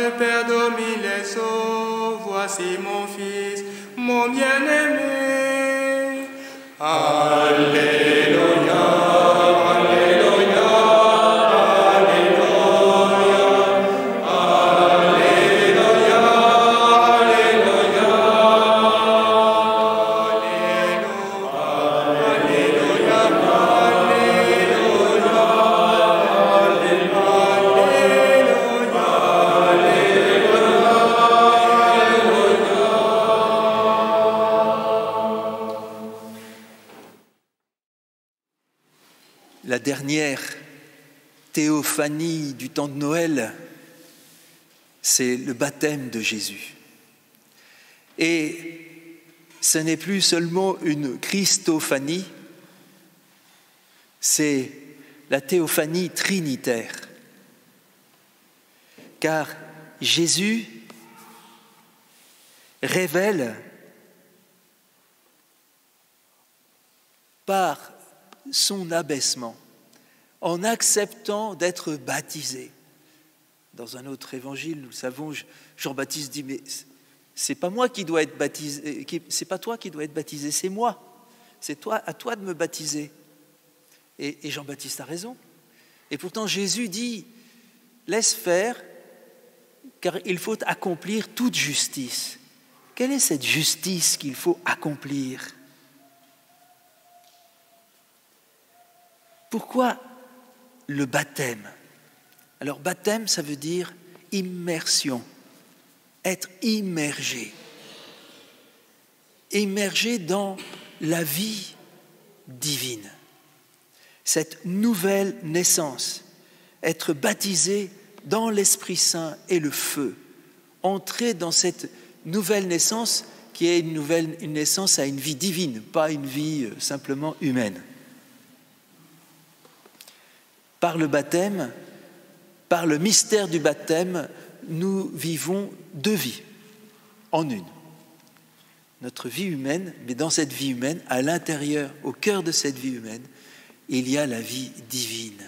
le Père domine les eaux. Voici mon Fils, mon bien-aimé. Alléluia, Alléluia, Alléluia, Alléluia, Alléluia, Alléluia, La dernière théophanie du temps de Noël, c'est le baptême de Jésus. Et ce n'est plus seulement une christophanie, c'est la théophanie trinitaire. Car Jésus révèle par son abaissement, en acceptant d'être baptisé. Dans un autre évangile, nous savons, Jean-Baptiste dit, mais c'est pas moi qui dois être baptisé, c'est pas toi qui dois être baptisé, c'est moi. C'est à toi de me baptiser. Et Jean-Baptiste a raison. Et pourtant Jésus dit, laisse faire, car il faut accomplir toute justice. Quelle est cette justice qu'il faut accomplir ? Pourquoi le baptême ? Alors baptême, ça veut dire immersion, être immergé. Immergé dans la vie divine. Cette nouvelle naissance, être baptisé dans l'Esprit Saint et le feu. Entrer dans cette nouvelle naissance qui est une naissance à une vie divine, pas une vie simplement humaine. Par le baptême, par le mystère du baptême, nous vivons deux vies en une. Notre vie humaine, mais dans cette vie humaine, à l'intérieur, au cœur de cette vie humaine, il y a la vie divine.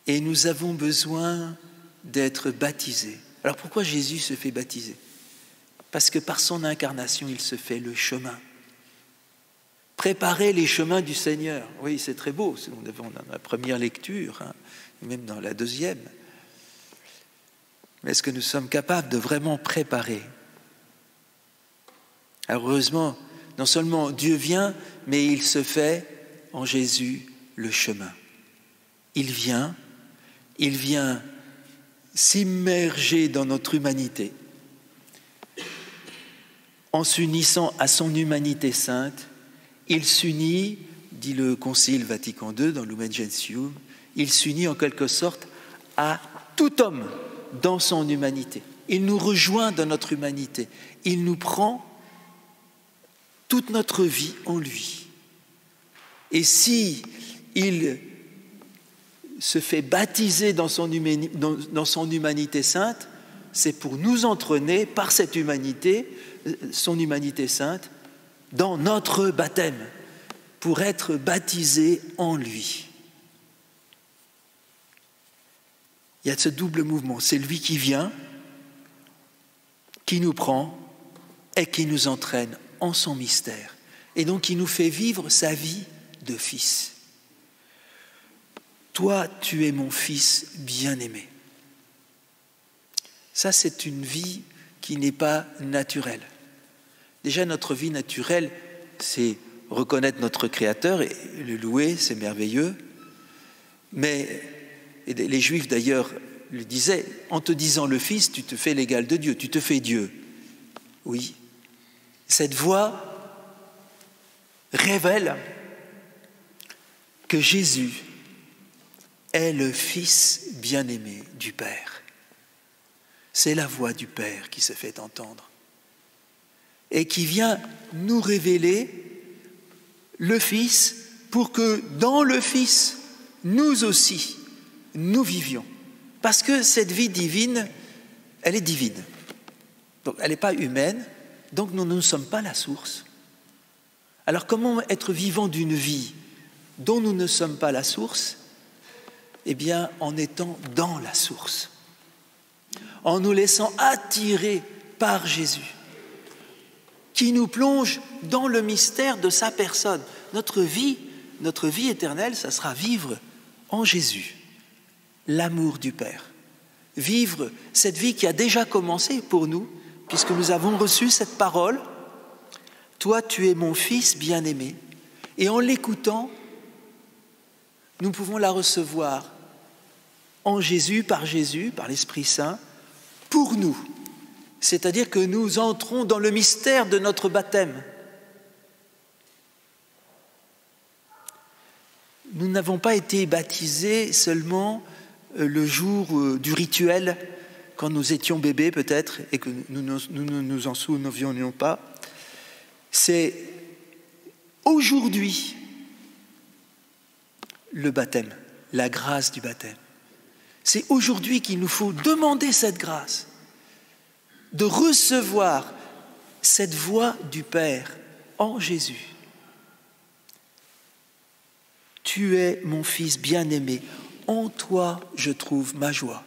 Et nous avons besoin d'être baptisés. Alors pourquoi Jésus se fait baptiser ? Parce que par son incarnation, il se fait le chemin. Préparer les chemins du Seigneur. Oui, c'est très beau, nous avons dans la première lecture, même dans la deuxième. Mais est-ce que nous sommes capables de vraiment préparer ? Alors heureusement, non seulement Dieu vient, mais il se fait en Jésus le chemin. Il vient s'immerger dans notre humanité. En s'unissant à son humanité sainte, il s'unit, dit le Concile Vatican II dans Lumen Gentium, il s'unit en quelque sorte à tout homme dans son humanité. Il nous rejoint dans notre humanité. Il nous prend toute notre vie en lui. Et si il se fait baptiser dans son humanité sainte, c'est pour nous entraîner par cette humanité, son humanité sainte, dans notre baptême, pour être baptisé en lui. Il y a ce double mouvement, c'est lui qui vient, qui nous prend et qui nous entraîne en son mystère, et donc qui nous fait vivre sa vie de fils. Toi, tu es mon fils bien-aimé. Ça, c'est une vie qui n'est pas naturelle. Déjà, notre vie naturelle, c'est reconnaître notre Créateur et le louer, c'est merveilleux. Mais et les Juifs, d'ailleurs, le disaient, en te disant le Fils, tu te fais l'égal de Dieu, tu te fais Dieu. Oui, cette voix révèle que Jésus est le Fils bien-aimé du Père. C'est la voix du Père qui se fait entendre et qui vient nous révéler le Fils pour que dans le Fils, nous aussi, nous vivions. Parce que cette vie divine, elle est divine. Donc, elle n'est pas humaine, donc nous ne sommes pas la source. Alors comment être vivant d'une vie dont nous ne sommes pas la source ? Eh bien, en étant dans la source, en nous laissant attirer par Jésus, qui nous plonge dans le mystère de sa personne. Notre vie éternelle, ça sera vivre en Jésus, l'amour du Père. Vivre cette vie qui a déjà commencé pour nous, puisque nous avons reçu cette parole. Toi, tu es mon Fils bien-aimé. Et en l'écoutant, nous pouvons la recevoir en Jésus, par l'Esprit Saint, pour nous. C'est-à-dire que nous entrons dans le mystère de notre baptême. Nous n'avons pas été baptisés seulement le jour du rituel, quand nous étions bébés peut-être, et que nous ne nous en souvions pas. C'est aujourd'hui le baptême, la grâce du baptême. C'est aujourd'hui qu'il nous faut demander cette grâce, de recevoir cette voix du Père en Jésus. Tu es mon Fils bien-aimé, en toi je trouve ma joie.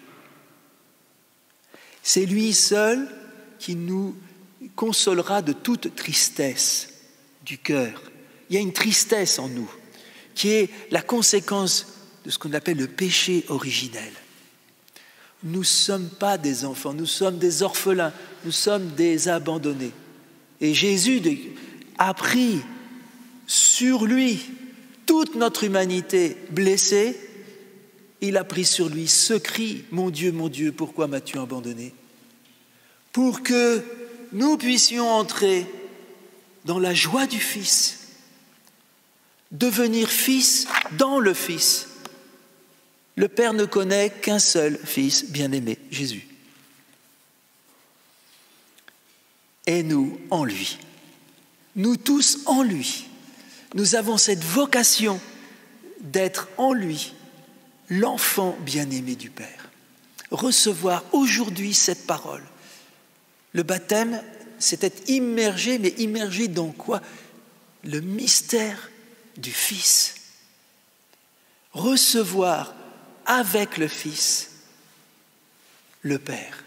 C'est lui seul qui nous consolera de toute tristesse du cœur. Il y a une tristesse en nous qui est la conséquence de ce qu'on appelle le péché originel. Nous ne sommes pas des enfants, nous sommes des orphelins, nous sommes des abandonnés. Et Jésus a pris sur lui toute notre humanité blessée. Il a pris sur lui ce cri, mon Dieu, pourquoi m'as-tu abandonné ? Pour que nous puissions entrer dans la joie du Fils, devenir fils dans le Fils. Le Père ne connaît qu'un seul Fils bien-aimé, Jésus. Et nous, en lui. Nous tous en lui. Nous avons cette vocation d'être en lui, l'enfant bien-aimé du Père. Recevoir aujourd'hui cette parole. Le baptême, c'est être immergé, mais immergé dans quoi ? Le mystère du Fils. Recevoir avec le Fils, le Père.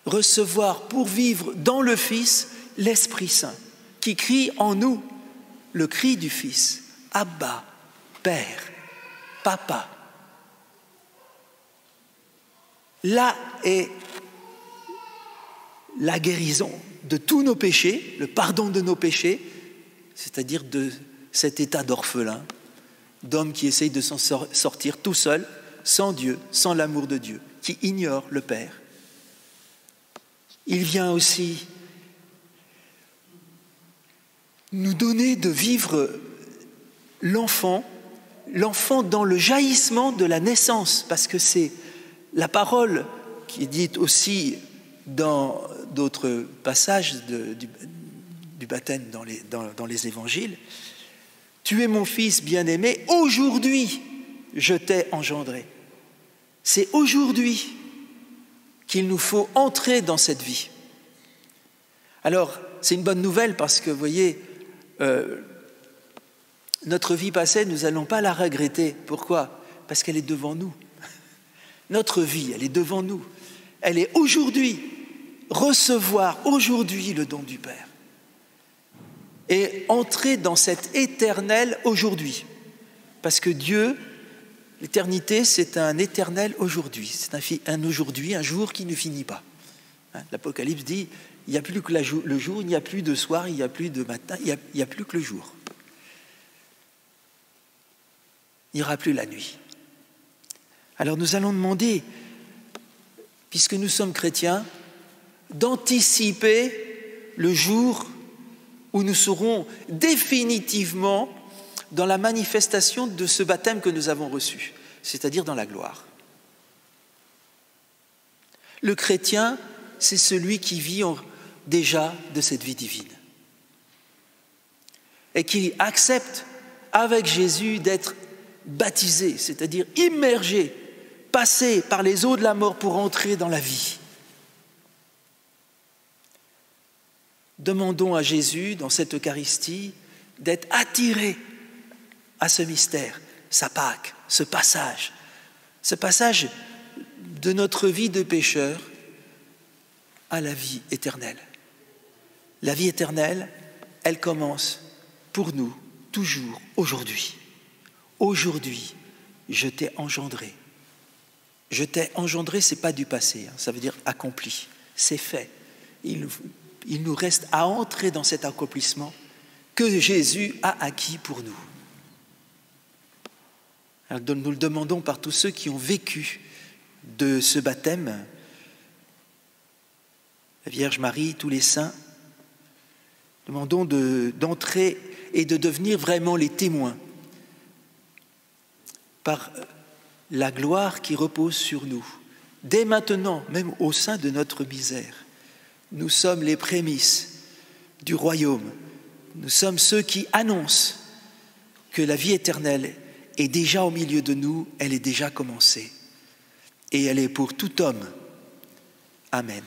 Recevoir pour vivre dans le Fils l'Esprit Saint, qui crie en nous le cri du Fils. Abba, Père, Papa. Là est la guérison de tous nos péchés, le pardon de nos péchés, c'est-à-dire de cet état d'orphelin, d'homme qui essaye de s'en sortir tout seul, sans Dieu, sans l'amour de Dieu, qui ignore le Père. Il vient aussi nous donner de vivre l'enfant dans le jaillissement de la naissance, parce que c'est la parole qui est dite aussi dans d'autres passages du baptême dans les évangiles. Tu es mon Fils bien-aimé, aujourd'hui je t'ai engendré. C'est aujourd'hui qu'il nous faut entrer dans cette vie. Alors, c'est une bonne nouvelle parce que, vous voyez, notre vie passée, nous n'allons pas la regretter. Pourquoi ? Parce qu'elle est devant nous. Notre vie, elle est devant nous. Elle est aujourd'hui. Recevoir aujourd'hui le don du Père. Et entrer dans cet éternel aujourd'hui. Parce que Dieu, l'éternité, c'est un éternel aujourd'hui. C'est un aujourd'hui, un jour qui ne finit pas. L'Apocalypse dit, il n'y a plus que le jour, il n'y a plus de soir, il n'y a plus de matin, il n'y a plus que le jour. Il n'y aura plus la nuit. Alors nous allons demander, puisque nous sommes chrétiens, d'anticiper le jour où nous serons définitivement dans la manifestation de ce baptême que nous avons reçu, c'est-à-dire dans la gloire. Le chrétien, c'est celui qui vit déjà de cette vie divine et qui accepte avec Jésus d'être baptisé, c'est-à-dire immergé, passé par les eaux de la mort pour entrer dans la vie. Demandons à Jésus, dans cette Eucharistie, d'être attiré à ce mystère, sa Pâque, ce passage, Ce passage de notre vie de pécheur à la vie éternelle. La vie éternelle, elle commence pour nous toujours aujourd'hui. Aujourd'hui, je t'ai engendré. Je t'ai engendré, ce n'est pas du passé, ça veut dire accompli, c'est fait. Il nous reste à entrer dans cet accomplissement que Jésus a acquis pour nous. Alors, nous le demandons par tous ceux qui ont vécu de ce baptême, la Vierge Marie, tous les saints, demandons d'entrer et de devenir vraiment les témoins par la gloire qui repose sur nous. Dès maintenant, même au sein de notre misère, nous sommes les prémices du royaume. Nous sommes ceux qui annoncent que la vie éternelle est déjà au milieu de nous, elle est déjà commencée. Et elle est pour tout homme. Amen.